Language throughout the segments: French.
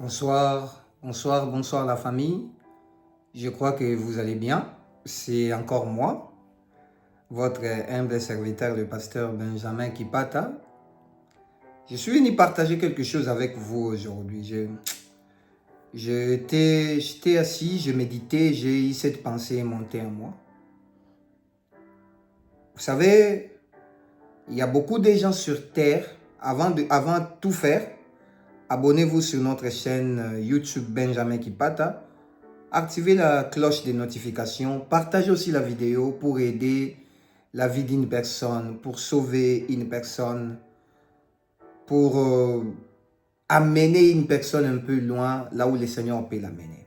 Bonsoir la famille. Je crois que vous allez bien. C'est encore moi, votre humble serviteur, le pasteur Benjamin Kipata. Je suis venu partager quelque chose avec vous aujourd'hui. J'étais assis, je méditais, j'ai eu cette pensée monter en moi. Vous savez, il y a beaucoup de gens sur Terre, avant de tout faire, abonnez-vous sur notre chaîne YouTube Benjamin Kipata. Activez la cloche des notifications. Partagez aussi la vidéo pour aider la vie d'une personne, pour sauver une personne, pour amener une personne un peu loin, là où le Seigneur peut l'amener.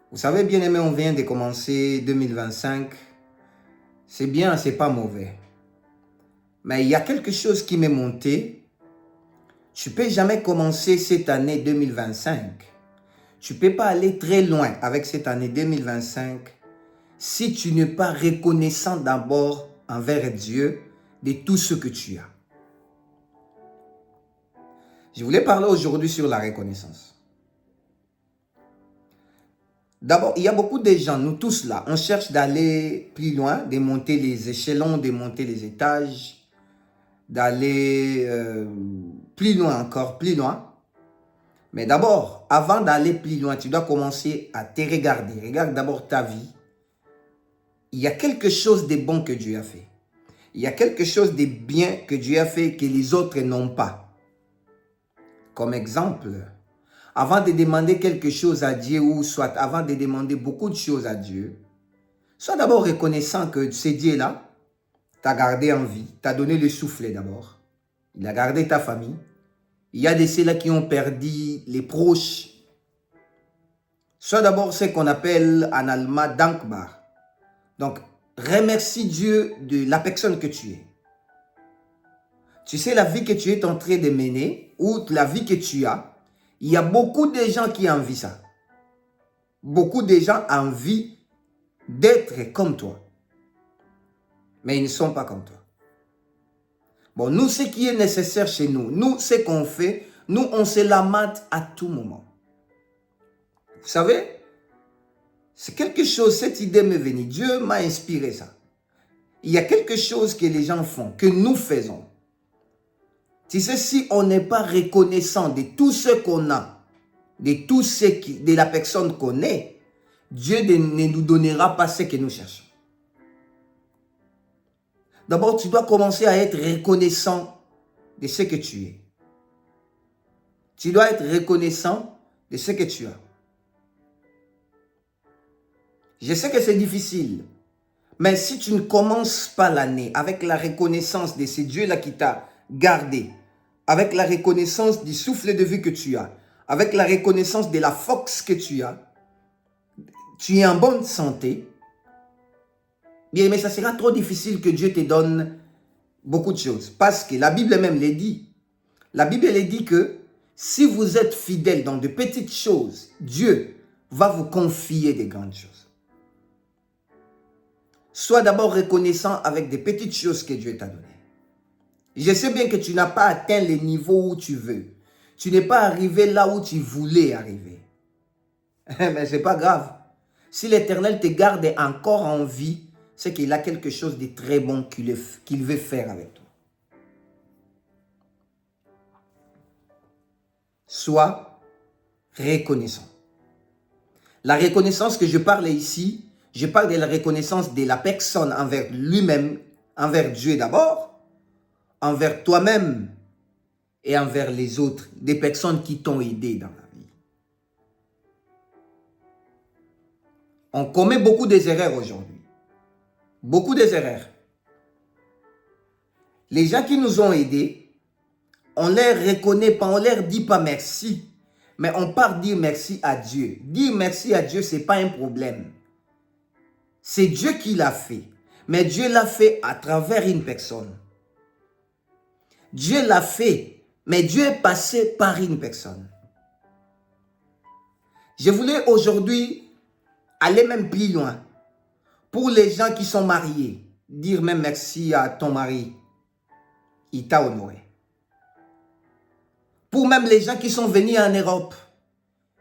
Vous savez, bien aimé, on vient de commencer 2025. C'est bien, c'est pas mauvais. Mais il y a quelque chose qui m'est monté. Tu ne peux jamais commencer cette année 2025. Tu ne peux pas aller très loin avec cette année 2025 si tu n'es pas reconnaissant d'abord envers Dieu de tout ce que tu as. Je voulais parler aujourd'hui sur la reconnaissance. D'abord, il y a beaucoup de gens, nous tous là, on cherche d'aller plus loin, de monter les échelons, de monter les étages, d'aller plus loin encore, plus loin. Mais d'abord, avant d'aller plus loin, tu dois commencer à te regarder. Regarde d'abord ta vie. Il y a quelque chose de bon que Dieu a fait. Il y a quelque chose de bien que Dieu a fait que les autres n'ont pas. Comme exemple, avant de demander quelque chose à Dieu ou soit avant de demander beaucoup de choses à Dieu, sois d'abord reconnaissant que ce Dieu-là t'a gardé en vie, t'a donné le souffle d'abord. Il a gardé ta famille. Il y a de ceux-là qui ont perdu les proches. Sois d'abord ce qu'on appelle en allemand dankbar. Donc, remercie Dieu de la personne que tu es. Tu sais, la vie que tu es en train de mener, ou la vie que tu as, il y a beaucoup de gens qui envient ça. Beaucoup de gens envient d'être comme toi. Mais ils ne sont pas comme toi. Bon, nous, ce qui est nécessaire chez nous, nous, ce qu'on fait, nous, on se lamente à tout moment. Vous savez, c'est quelque chose, cette idée m'est venue. Dieu m'a inspiré ça. Il y a quelque chose que les gens font, que nous faisons. Tu sais, si on n'est pas reconnaissant de tout ce qu'on a, de la personne qu'on est, Dieu ne nous donnera pas ce que nous cherchons. D'abord, tu dois commencer à être reconnaissant de ce que tu es. Tu dois être reconnaissant de ce que tu as. Je sais que c'est difficile, mais si tu ne commences pas l'année avec la reconnaissance de ce Dieu-là qui t'a gardé, avec la reconnaissance du souffle de vie que tu as, avec la reconnaissance de la force que tu as, tu es en bonne santé, bien, mais ça sera trop difficile que Dieu te donne beaucoup de choses. Parce que la Bible même le dit. La Bible le dit que si vous êtes fidèle dans de petites choses, Dieu va vous confier de grandes choses. Sois d'abord reconnaissant avec des petites choses que Dieu t'a données. Je sais bien que tu n'as pas atteint le niveau où tu veux. Tu n'es pas arrivé là où tu voulais arriver. Mais ce n'est pas grave. Si l'Éternel te garde encore en vie, c'est qu'il a quelque chose de très bon qu'il veut faire avec toi. Sois reconnaissant. La reconnaissance que je parle ici, je parle de la reconnaissance de la personne envers lui-même, envers Dieu d'abord, envers toi-même et envers les autres, des personnes qui t'ont aidé dans la vie. On commet beaucoup d'erreurs aujourd'hui. Beaucoup d'erreurs. Les gens qui nous ont aidés, on ne les reconnaît pas, on ne leur dit pas merci. Mais on part dire merci à Dieu. Dire merci à Dieu, ce n'est pas un problème. C'est Dieu qui l'a fait. Mais Dieu l'a fait à travers une personne. Dieu l'a fait, mais Dieu est passé par une personne. Je voulais aujourd'hui aller même plus loin. Pour les gens qui sont mariés, dire même merci à ton mari. Il t'a honoré. Pour même les gens qui sont venus en Europe,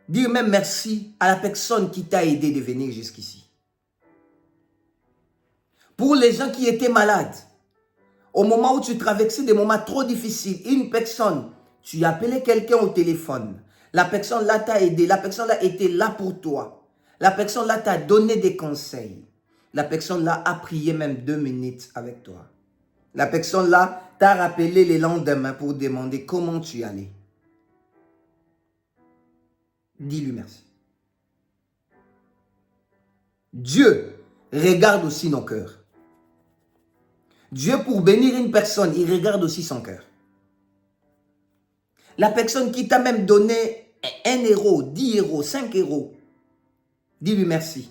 dire même merci à la personne qui t'a aidé de venir jusqu'ici. Pour les gens qui étaient malades, au moment où tu traversais des moments trop difficiles, une personne, tu as appelé quelqu'un au téléphone, la personne là t'a aidé, la personne là était là pour toi, la personne là t'a donné des conseils, la personne là a prié même 2 minutes avec toi. La personne là t'a rappelé le lendemain pour demander comment tu allais. Dis-lui merci. Dieu regarde aussi nos cœurs. Dieu, pour bénir une personne, il regarde aussi son cœur. La personne qui t'a même donné 1 euro, 10 euros, 5 euros, dis-lui merci.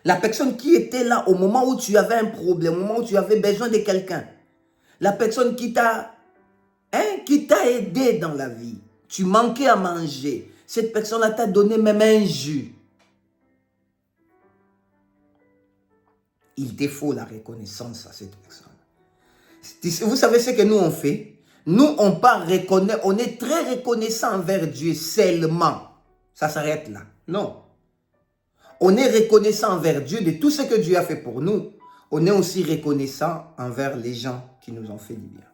La personne qui était là au moment où tu avais un problème, au moment où tu avais besoin de quelqu'un, la personne qui t'a aidé dans la vie, tu manquais à manger, cette personne-là t'a donné même un jus. Il te faut la reconnaissance à cette personne. Vous savez ce que nous on fait? Nous, on est très reconnaissant envers Dieu seulement. Ça s'arrête là. Non. On est reconnaissant envers Dieu de tout ce que Dieu a fait pour nous. On est aussi reconnaissant envers les gens qui nous ont fait du bien.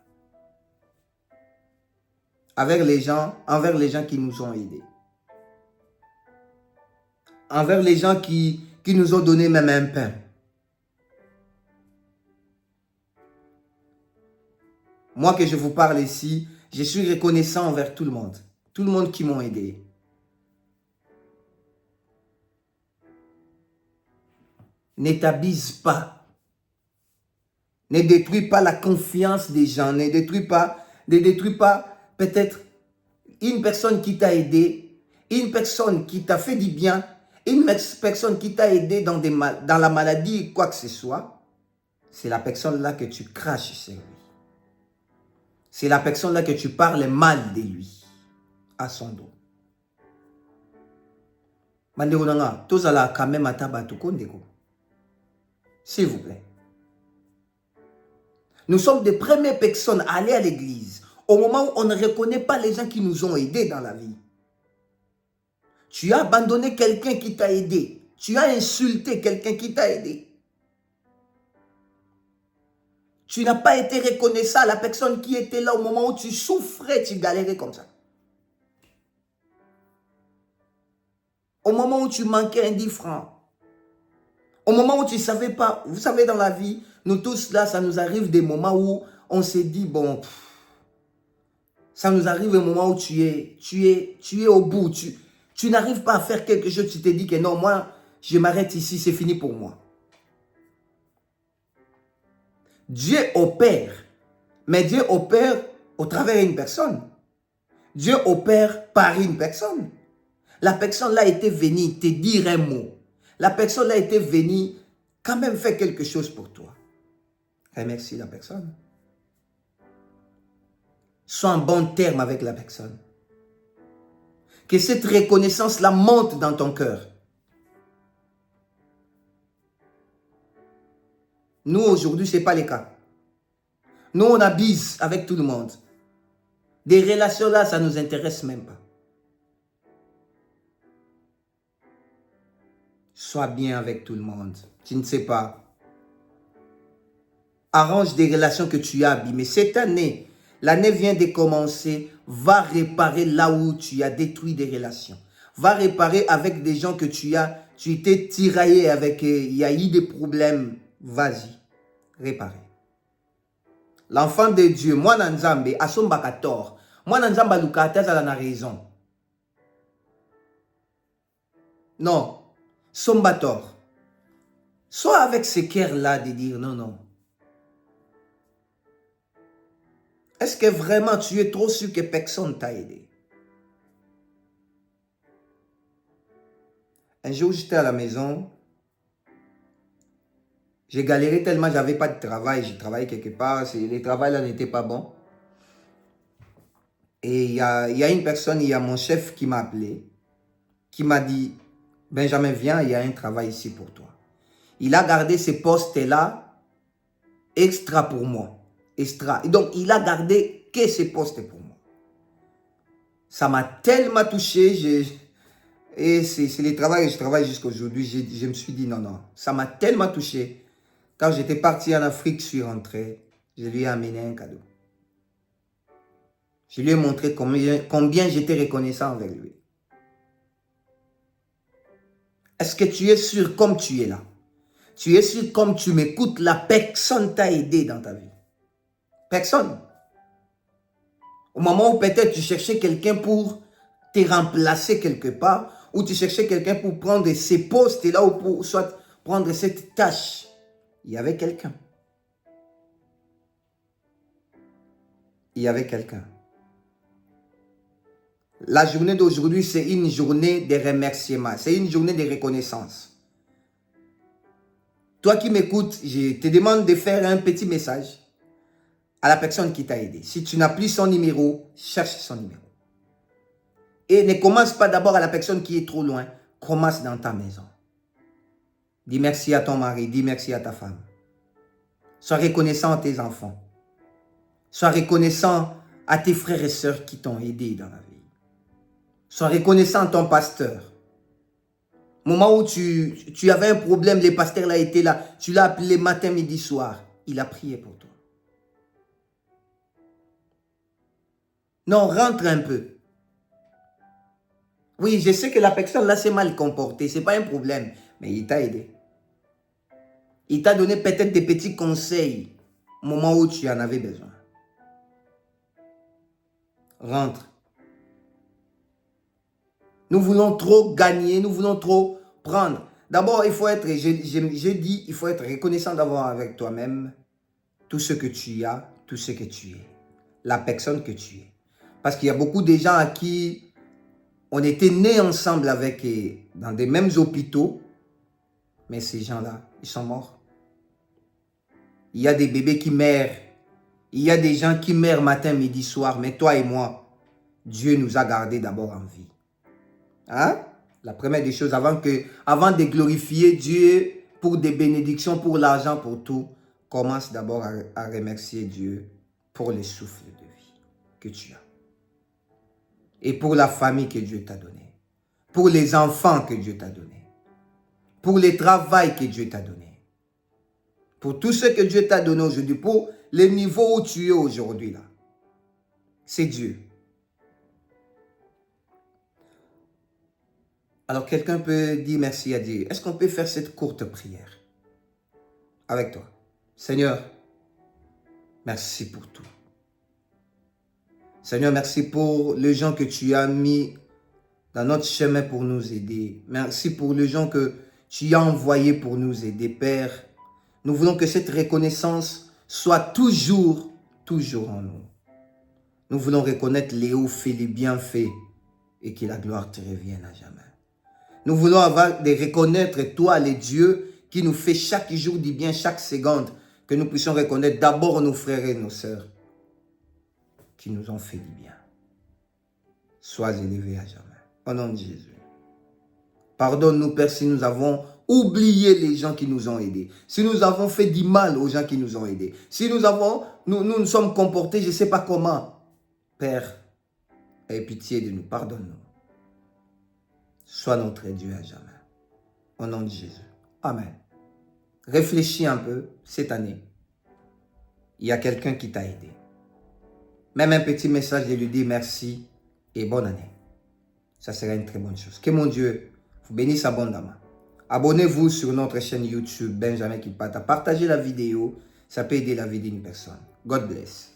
Envers les gens qui nous ont aidés. Envers les gens qui nous ont donné même un pain. Moi que je vous parle ici, je suis reconnaissant envers tout le monde. Tout le monde qui m'ont aidé. Ne t'abuse pas. Ne détruis pas la confiance des gens. Ne détruis pas peut-être une personne qui t'a aidé, une personne qui t'a fait du bien, une personne qui t'a aidé dans la maladie, quoi que ce soit. C'est la personne là que tu craches sur lui. C'est la personne là que tu parles mal de lui, à son dos. S'il vous plaît. Nous sommes des premières personnes à aller à l'église au moment où on ne reconnaît pas les gens qui nous ont aidés dans la vie. Tu as abandonné quelqu'un qui t'a aidé. Tu as insulté quelqu'un qui t'a aidé. Tu n'as pas été reconnaissant à la personne qui était là au moment où tu souffrais, tu galérais comme ça. Au moment où tu manquais 10 francs. Au moment où tu ne savais pas. Vous savez, dans la vie, nous tous là, ça nous arrive des moments où on s'est dit, bon, ça nous arrive un moment où tu es au bout. Tu n'arrives pas à faire quelque chose, tu te dis que non, moi, je m'arrête ici, c'est fini pour moi. Dieu opère, mais Dieu opère au travers d'une personne. Dieu opère par une personne. La personne là était venue te dire un mot. La personne là était venue quand même faire quelque chose pour toi. Remercie la personne. Sois en bon terme avec la personne. Que cette reconnaissance-là monte dans ton cœur. Nous, aujourd'hui, ce n'est pas le cas. Nous, on abuse avec tout le monde. Des relations-là, ça ne nous intéresse même pas. Sois bien avec tout le monde. Tu ne sais pas. Arrange des relations que tu as abîmées. Cette année, l'année vient de commencer. Va réparer là où tu as détruit des relations. Va réparer avec des gens que tu étais tiraillé avec. Il y a eu des problèmes. Vas-y. Réparer. L'enfant de Dieu, moi Nzambe, asombaka tort. Moi Nzambe lukata zala na raison. Non. Somba tort. Sois avec ce cœur-là de dire non, non. Est-ce que vraiment tu es trop sûr que personne t'a aidé? Un jour, j'étais à la maison. J'ai galéré tellement, j'avais pas de travail. J'ai travaillé quelque part. Le travail là n'était pas bon. Et il y a une personne, il y a mon chef qui m'a appelé, qui m'a dit, Benjamin, viens, il y a un travail ici pour toi. Il a gardé ce poste-là extra pour moi. Extra. Et donc, il a gardé que ce poste pour moi. Ça m'a tellement touché. Et c'est le travail que je travaille jusqu'à aujourd'hui. Je me suis dit non, non. Ça m'a tellement touché. Quand j'étais parti en Afrique, je suis rentré. Je lui ai amené un cadeau. Je lui ai montré combien j'étais reconnaissant envers lui. Est-ce que tu es sûr, comme tu es là? Tu es sûr, comme tu m'écoutes, la personne t'a aidé dans ta vie? Personne. Au moment où peut-être tu cherchais quelqu'un pour te remplacer quelque part, ou tu cherchais quelqu'un pour prendre ces postes-là, ou pour soit prendre cette tâche, il y avait quelqu'un. Il y avait quelqu'un. La journée d'aujourd'hui, c'est une journée de remerciement. C'est une journée de reconnaissance. Toi qui m'écoutes, je te demande de faire un petit message à la personne qui t'a aidé. Si tu n'as plus son numéro, cherche son numéro. Et ne commence pas d'abord à la personne qui est trop loin. Commence dans ta maison. Dis merci à ton mari, dis merci à ta femme. Sois reconnaissant à tes enfants. Sois reconnaissant à tes frères et sœurs qui t'ont aidé dans la vie. Sois reconnaissant à ton pasteur. Au moment où tu avais un problème, le pasteur là était là. Tu l'as appelé matin, midi, soir. Il a prié pour toi. Non, rentre un peu. Oui, je sais que la personne là s'est mal comportée. Ce n'est pas un problème. Mais il t'a aidé. Il t'a donné peut-être des petits conseils au moment où tu en avais besoin. Rentre. Nous voulons trop gagner, nous voulons trop prendre. D'abord, il faut être, j'ai dit, il faut être reconnaissant d'avoir avec toi-même tout ce que tu as, tout ce que tu es. La personne que tu es. Parce qu'il y a beaucoup de gens à qui on était nés ensemble avec, dans des mêmes hôpitaux, mais ces gens-là, ils sont morts. Il y a des bébés qui meurent. Il y a des gens qui meurent matin, midi, soir. Mais toi et moi, Dieu nous a gardés d'abord en vie. Hein? La première des choses, avant de glorifier Dieu pour des bénédictions, pour l'argent, pour tout, commence d'abord à remercier Dieu pour le souffle de vie que tu as. Et pour la famille que Dieu t'a donnée. Pour les enfants que Dieu t'a donnés. Pour le travail que Dieu t'a donné. Pour tout ce que Dieu t'a donné aujourd'hui. Pour le niveau où tu es aujourd'hui là. C'est Dieu. Alors quelqu'un peut dire merci à Dieu. Est-ce qu'on peut faire cette courte prière avec toi? Seigneur, merci pour tout. Seigneur, merci pour les gens que tu as mis dans notre chemin pour nous aider. Merci pour les gens que tu as envoyés pour nous aider, Père. Nous voulons que cette reconnaissance soit toujours en nous. Nous voulons reconnaître les hauts faits, les bienfaits et que la gloire te revienne à jamais. Nous voulons avoir de reconnaître toi, les dieux, qui nous fait chaque jour du bien, chaque seconde, que nous puissions reconnaître d'abord nos frères et nos sœurs qui nous ont fait du bien. Sois élevé à jamais. Au nom de Jésus. Pardonne-nous, Père, si nous avons oublié les gens qui nous ont aidés. Si nous avons fait du mal aux gens qui nous ont aidés. Si nous nous sommes comportés, je ne sais pas comment. Père, aie pitié de nous. Pardonne-nous. Sois notre Dieu à jamais. Au nom de Jésus. Amen. Réfléchis un peu cette année. Il y a quelqu'un qui t'a aidé. Même un petit message de lui dire merci et bonne année. Ça sera une très bonne chose. Que mon Dieu vous bénisse abondamment. Abonnez-vous sur notre chaîne YouTube Benjamin Kipata. Partagez la vidéo. Ça peut aider la vie d'une personne. God bless.